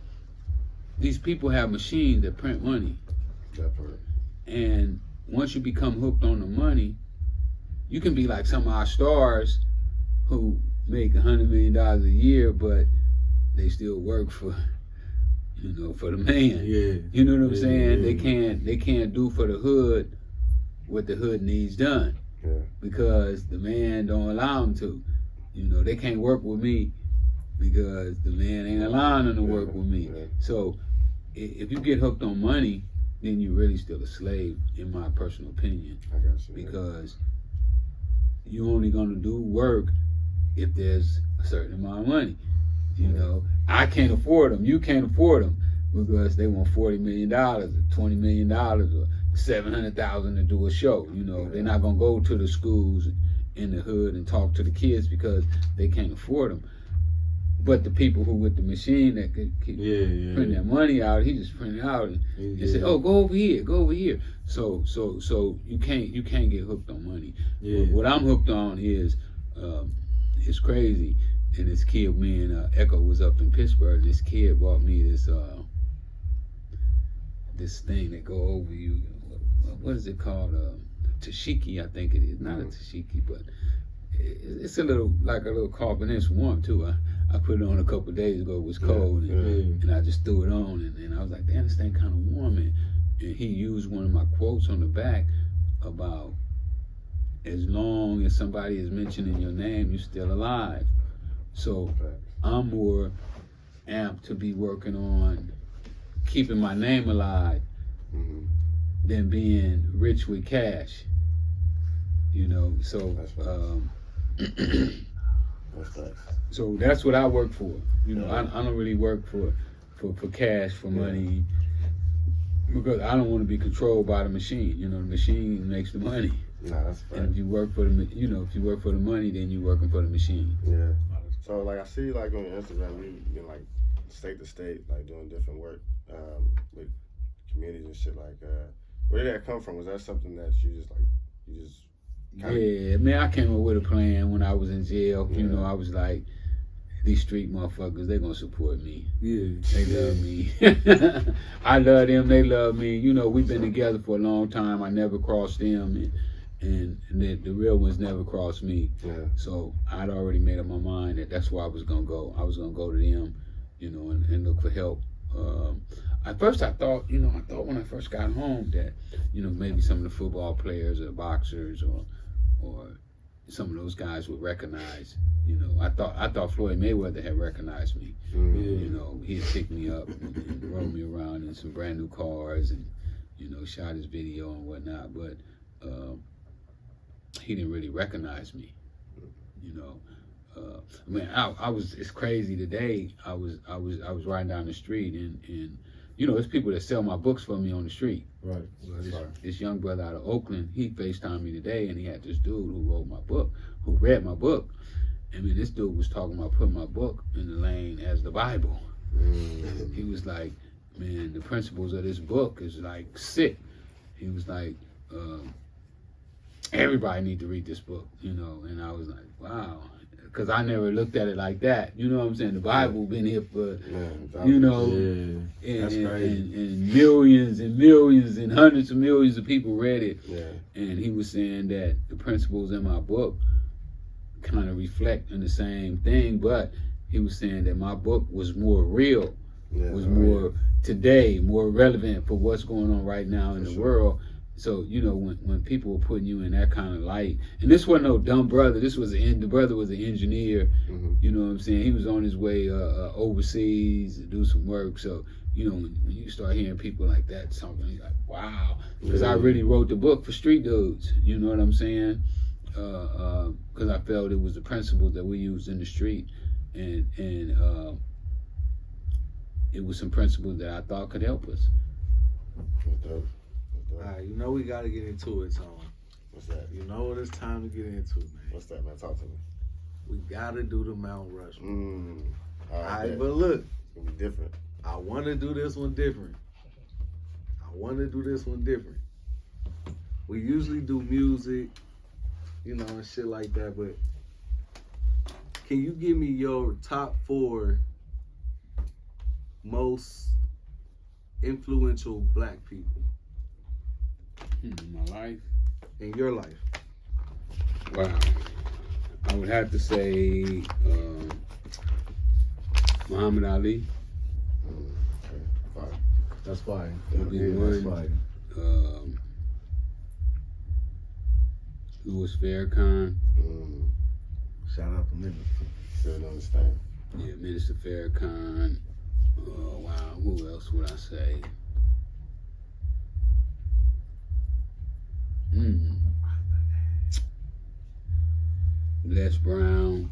these people have machines that print money. that part. And once you become hooked on the money, you can be like some of our stars who make $100 million a year, but they still work for, you know, for the man. Yeah. You know what I'm saying? Yeah. They can't do for the hood what the hood needs done, Yeah. because the man don't allow them to. You know, they can't work with me because the man ain't allowing them to work with me. Yeah. So if you get hooked on money, then you're really still a slave, in my personal opinion, I got you. because you're only gonna do work if there's a certain amount of money. You know, I can't afford them. You can't afford them because they want $40 million or $20 million or $700,000 to do a show. You know, they're not gonna go to the schools in the hood and talk to the kids because they can't afford them. But the people who with the machine that could keep print that money out, he just print it out and say, "Oh, go over here, go over here." So you can't get hooked on money. Yeah. What I'm hooked on is it's crazy. And this kid, me and Echo was up in Pittsburgh. This kid bought me this thing that go over you. What is it called? Tashiki, I think it is. Not a tashiki, but it's a little carbon inch warm too. I put it on a couple of days ago. It was cold, and I just threw it on, and I was like, damn, this thing kind of warm. And he used one of my quotes on the back about, as long as somebody is mentioning your name, you're still alive. So I'm more amped to be working on keeping my name alive than being rich with cash. You know, so so that's what I work for. You know, I don't really work for cash, for money, because I don't want to be controlled by the machine. You know, the machine makes the money. Nah, that's fair. And if you work for the, you know, if you work for the money, then you're working for the machine. Yeah. So like I see like on your Instagram, you been like state to state, like doing different work with communities and shit. Like, where did that come from? Was that something that you just Yeah, man, I came up with a plan when I was in jail. Yeah. You know, I was like, these street motherfuckers, they gonna support me. Yeah. They love me. I love them, they love me. You know, we've been together for a long time. I never crossed them, and the real ones never crossed me. Yeah. So I'd already made up my mind that that's where I was gonna go. I was gonna go to them, you know, and look for help. At first I thought when I first got home that, you know, maybe some of the football players or boxers or some of those guys would recognize. You know, I thought Floyd Mayweather had recognized me. You know, he had picked me up and rode me around in some brand new cars and, you know, shot his video and whatnot. But he didn't really recognize me. You know, I was. It's crazy today. I was riding down the street and you know, there's people that sell my books for me on the street. Right. This young brother out of Oakland, he FaceTimed me today, and he had this dude who wrote my book, who read my book. I mean, this dude was talking about putting my book in the lane as the Bible. He was like, man, the principles of this book is like sick. He was like, everybody need to read this book, you know. And I was like, wow. Because I never looked at it like that. You know what I'm saying? The Bible been here for, you know, and millions and millions and hundreds of millions of people read it. Yeah. And he was saying that the principles in my book kind of reflect on the same thing, but he was saying that my book was more real, was more today, more relevant for what's going on right now in the world. So, you know, when people were putting you in that kind of light, and this wasn't no dumb brother, this was the brother was an engineer, you know what I'm saying? He was on his way overseas to do some work. So, you know, when you start hearing people like that talking, you're like, wow. Because I really wrote the book for street dudes, you know what I'm saying? Because I felt it was the principles that we used in the street, and it was some principles that I thought could help us. Alright, you know we gotta get into it, Tom. What's that? You know what it's time to get into, man. What's that, man? Talk to me. We gotta do the Mount Rushmore. Alright, but look, it's gonna be different. I wanna do this one different. We usually do music, you know, and shit like that, but can you give me your top 4 most influential black people In my life? in your life? Wow. I would have to say Muhammad Ali. Okay, fine. That's fine. Would be That's one. fine. Louis Farrakhan. Shout out to Minister. Still understand. Yeah, Minister Farrakhan. Wow, who else would I say? Les Brown.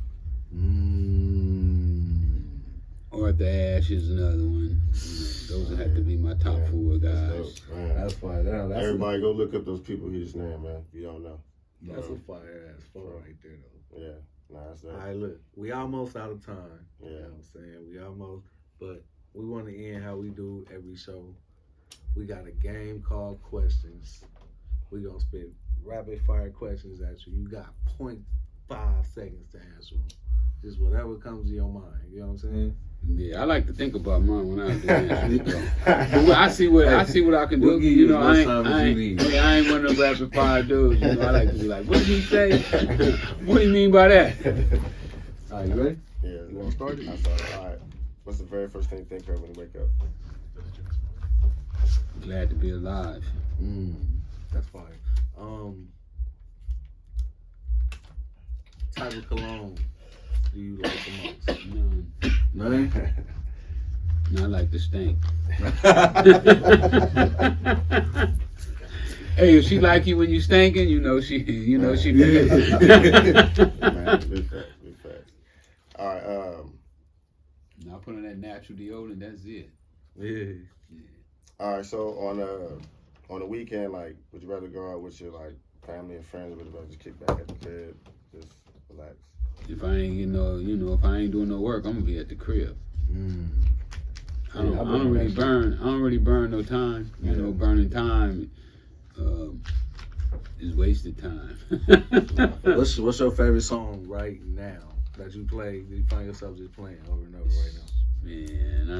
Arthur Ashe is another one. Those would have to be my top 4 guys. That's fine. That's Everybody go look up those people he just named, man. If you don't know. That's a fire ass phone right there, though. Yeah. Nah, that's that. All right, look, we almost out of time. Yeah. You know what I'm saying? We almost, but we want to end how we do every show. We got a game called Questions. We gonna spit rapid fire questions at you. You got 0.5 seconds to answer them. Just whatever comes to your mind. You know what I'm saying? Yeah, I like to think about mine when I do this. But I see what I can do. We'll give you You know, as I much time as you need. ain't one of them rapid fire dudes. You know, I like to be like, what did he say? What do you mean by that? All right, you ready? Yeah. You want to start? I started. All right. What's the very first thing you think of when you wake up? Glad to be alive. That's fire. Type of cologne do you like the most? None? I like to stink. Hey, if she like you when you stinking, you know she did. Man, big facts. All right. Now put on that natural deodorant. That's it. Yeah. All right. So on the weekend, like, would you rather go out with your like family and friends, or would you rather just kick back at the crib, just relax? If I ain't if I ain't doing no work, I'm gonna be at the crib. I don't really burn no time. You know, burning time is wasted time. What's your favorite song right now that you play? That you find yourself just playing over and over right now? Man,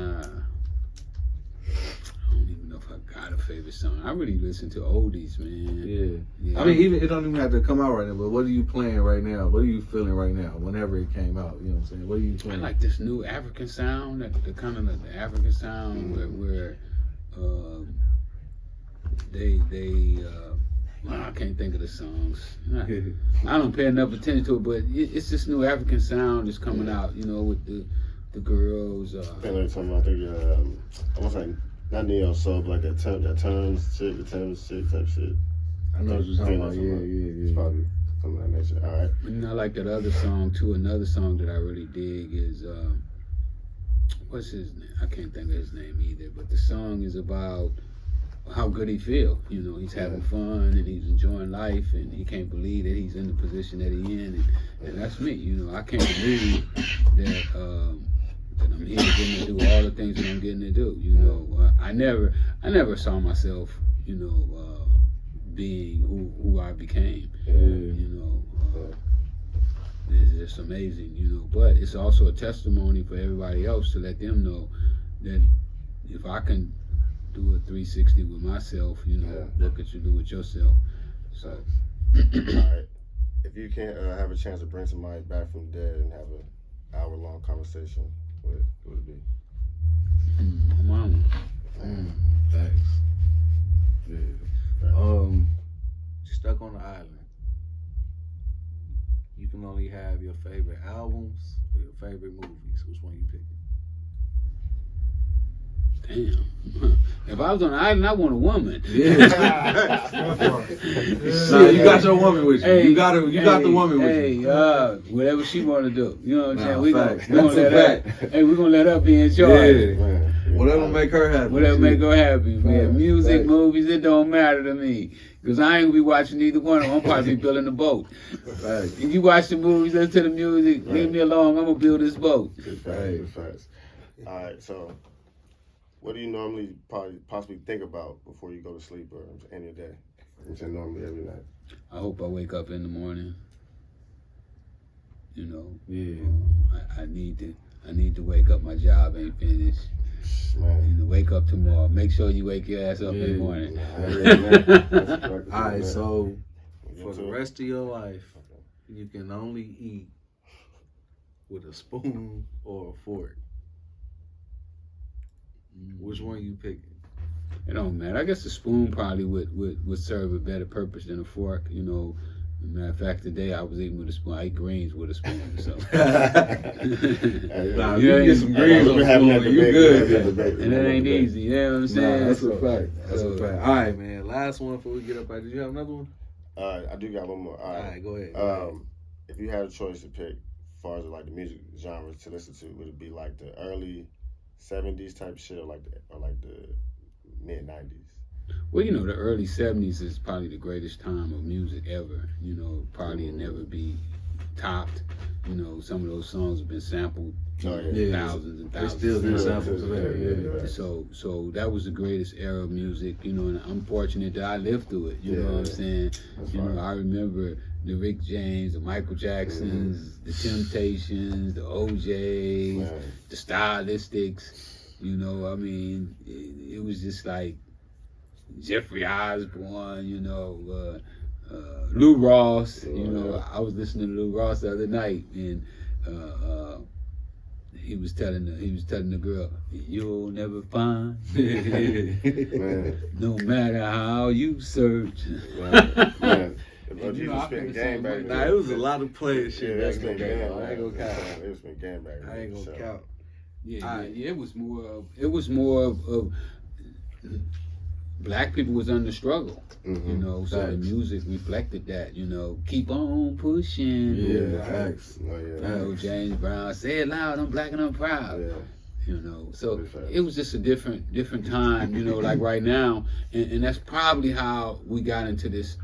I don't even know if I got a favorite song. I really listen to oldies, man. Yeah. I mean, even it don't even have to come out right now. But what are you playing right now? What are you feeling right now? Whenever it came out, you know what I'm saying? What are you I playing? like this new African sound, the kind of the African sound where I can't think of the songs. I don't pay enough attention to it, but it's this new African sound that's coming out, you know, with the girls. I think like something. I think almost like not neo soul, but like that Thames chick type shit. I know what you're talking about. It's probably something like that nature. All right. And I like that other song too. Another song that I really dig is what's his name? I can't think of his name either. But the song is about how good he feel. You know, he's having fun and he's enjoying life, and he can't believe that he's in the position that he's in. And that's me. You know, I can't believe that I'm here getting to do all the things that I'm getting to do. You know, I never saw myself, you know, being who I became. You know, it's just amazing. You know, but it's also a testimony for everybody else to let them know that if I can do a 360 with myself, you know, what could you do with yourself? So, all right. if you can't have a chance to bring somebody back from the dead and have an hour-long conversation, what would it be? Mama. Thanks. Yeah. Stuck on the island. You can only have your favorite albums or your favorite movies. Which one you picking? Damn. If I was on the island, I want a woman. Yeah. Nah, you got your woman with you. Hey, you got the woman with you. Whatever she want to do. You know what I'm Nah, saying? We facts. gonna That's a let her. fact. Hey, we're gonna let her be in charge. Yeah. Man, Whatever make her happy. Whatever make her happy, man. Facts. Music, Facts. movies, it don't matter to me. Because I ain't gonna be watching either one of them. I'm probably building a boat. Facts. If you watch the movies, listen to the music, leave me alone, I'm gonna build this boat. Good facts, good facts. All right, so what do you normally possibly think about before you go to sleep or end your day? I'm saying normally every night. I hope I wake up in the morning. You know, Yeah. I need to wake up. My job ain't finished. Man. You know, wake up tomorrow. Make sure you wake your ass up in the Yeah. morning. All right, so for the rest of your life, you can only eat with a spoon or a fork. Which one you picking? It don't matter. I guess the spoon probably would serve a better purpose than a fork. You know, matter of fact, today I was eating with a spoon. I ate greens with a spoon. So. Nah, Yeah, you get some greens on the spoon, you good. And that ain't easy. You know what I'm saying? Nah, that's a fact. That's So- a fact. All right, man. Last one before we get up. Did you have another one? I do got one more. All All right. right, go ahead. If you had a choice to pick, as far as like the music genre to listen to, would it be like the early '70s type shit, or like the mid '90s? Well, you know, the early 70s is probably the greatest time of music ever. You know, probably will never be topped. You know, some of those songs have been sampled thousands and They thousands. still of been times. sampled today. Yeah. So that was the greatest era of music, you know, and I'm fortunate that I lived through it. You know what I'm saying? That's You right. know, I remember the Rick James, the Michael Jacksons, the Temptations, the OJs, Man. the Stylistics. You know, I mean, it was just like Jeffrey Osborne, you know, Lou Ross. You know, I was listening to Lou Ross the other night, and he was telling the girl, "You'll never find, Man. no matter how you search." Man. But You you know, I just spent could've game sang back one. then. Nah, it was a lot of player shit Yeah, back that's in the been day. game. I ain't gonna count. It was been game back then. I ain't gonna so. count. Yeah, it was more of black people was under struggle. Mhm. You know, so the Facts. music reflected that. You know, keep on pushing. Yeah, facts. Oh, You yeah. know, James Brown, say it loud, I'm black and I'm proud. Yeah. You know, so Big facts. it was just a different time. You know, like right now, and that's probably how we got into this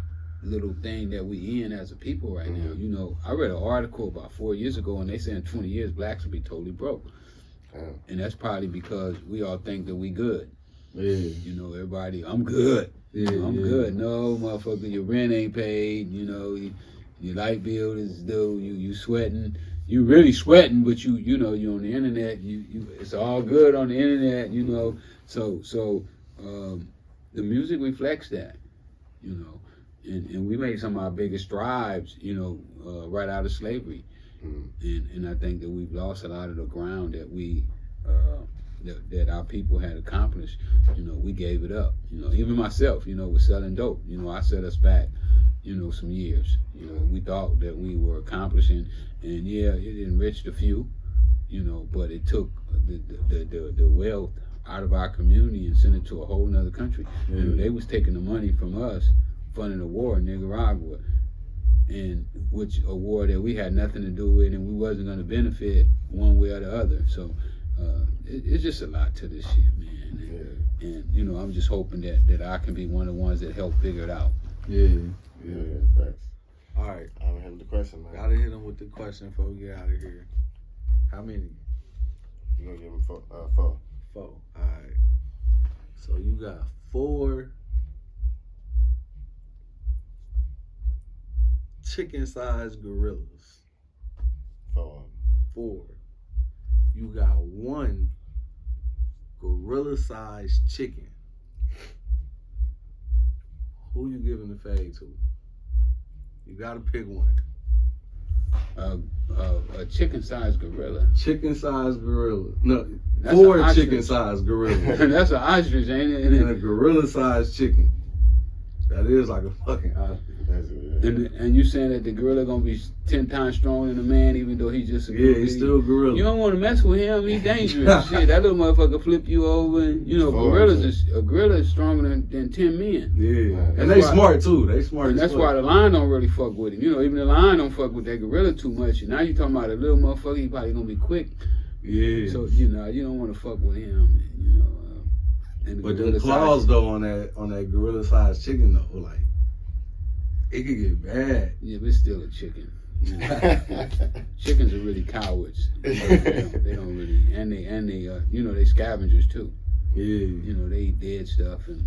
little thing that we in as a people right now. You know, I read an article about 4 years ago, and they say in 20 years blacks will be totally broke, Damn. and that's probably because we all think that we good. Yeah. You know, everybody, I'm good. Yeah, I'm yeah. good. No, motherfucker, your rent ain't paid. You know, your light bill is due. You sweating. You really sweating, but you know you on the internet. You it's all good on the internet. You know, so the music reflects that. You know, and we made some of our biggest strides. You know, right out of slavery, and I think that we've lost a lot of the ground that we. That our people had accomplished, you know, we gave it up. You know, even myself, you know, was selling dope. You know, I set us back, you know, some years. You know, we thought that we were accomplishing, and yeah, it enriched a few, you know, but it took the wealth out of our community and sent it to a whole nother country. You know, they was taking the money from us, funding a war in Nicaragua, and which a war that we had nothing to do with, and we wasn't going to benefit one way or the other. So. It's just a lot to this shit, man. And you know, I'm just hoping that I can be one of the ones that help figure it out. Yeah. Facts. All right. I'm gonna have the question, man. Gotta hit him with the question before we get out of here. How many? You gonna give him four? 4. 4. All right. So you got 4 chicken-sized gorillas. 4. 4. You got 1 gorilla-sized chicken. Who you giving the fade to? You gotta pick one. a chicken-sized gorilla. Chicken-sized gorilla. No, That's 4 an ostrich. chicken-sized gorillas. That's an ostrich, ain't it? And a gorilla-sized chicken. That is like a fucking ostrich. And you saying that the gorilla gonna be 10 times stronger than a man, even though he's just a gorilla? Yeah, he's still a gorilla. You don't want to mess with him. He's dangerous. Shit, that little motherfucker flip you over. And, you know, a gorilla is stronger than 10 men. Yeah, and they smart too. They smart. And that's why the lion don't really fuck with him. You know, even the lion don't fuck with that gorilla too much. And now you talking about a little motherfucker. He probably gonna be quick. Yeah. So you know, you don't want to fuck with him. You know. And but the claws though on that gorilla-sized chicken though, like it could get bad. Yeah, but it's still a chicken. You know? Chickens are really cowards. You know, they don't really, and they you know, they scavengers too. Yeah. You know, they eat dead stuff, and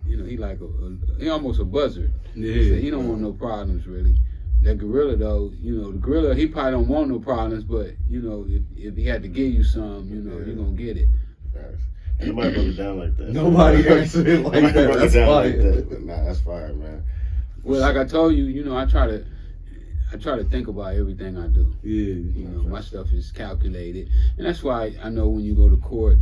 you know, he almost a buzzard. Yeah. So he don't want no problems really. That gorilla though, you know, the gorilla, he probably don't want no problems, but you know, if he had to give you some, you know, you're gonna get it. And nobody broke it down like that. Nobody answered it like that. That's fire. But nah, that's fire, man. Well, like I told you, you know, I try to think about everything I do. Yeah. You know, my stuff is calculated, and that's why I know when you go to court,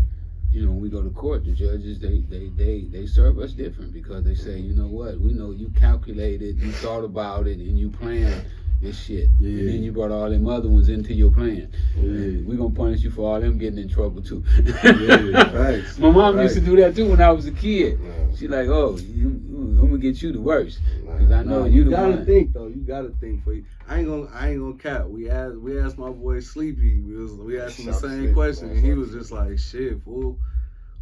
you know, when we go to court, the judges they serve us different because they say, you know what, we know you calculated, you thought about it, and you planned this shit, and then you brought all them other ones into your plan. We're gonna punish you for all them getting in trouble too. Facts. My mom used to do that too when I was a kid. She like, oh, I'm gonna get you the worst because I know you the one. You gotta think though. You gotta think for you. I ain't gonna cap. We asked my boy Sleepy. We asked him the same question, and he was just like, shit, fool.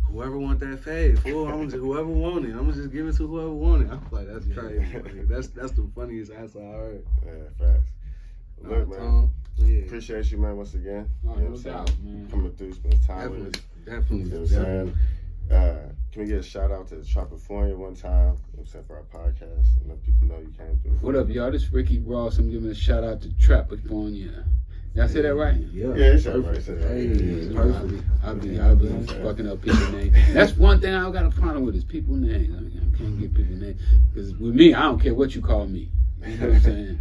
Whoever want that fade, fool, whoever want it, I'm gonna just give it to whoever want it. I was like, that's crazy. Like, that's the funniest answer I heard. Yeah, facts. Look, man, appreciate you, man, once again. Oh, you know no what I'm doubt, saying? man. Coming through, spending time with us. Definitely. You know what I'm saying? Can we get a shout out to Tropifornia one time? You know what I'm saying, for our podcast? And let people know you came through. What up, y'all? This is Ricky Ross. I'm giving a shout out to Tropifornia. Did I say that right? Yeah, it's right. Hey, perfect. I'll be fucking up people's names. That's one thing I got a problem with is people's names. I can't get people's names. Because with me, I don't care what you call me. You know what I'm saying?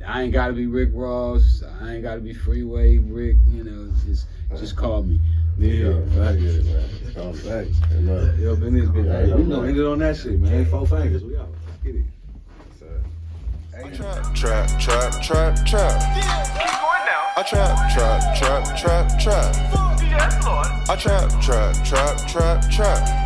I ain't got to be Rick Ross. I ain't got to be Freeway, Rick. You know, just call me. Yeah, I get it, man. Thanks. Yo, business been. Hey, we gonna end it on that shit, man. 4 fingers. We out. Let's get it. Trap, trap, trap, trap, trap. Keep going now. I trap, trap, trap, trap, trap. Yes, Lord. I trap, trap, trap, trap, trap.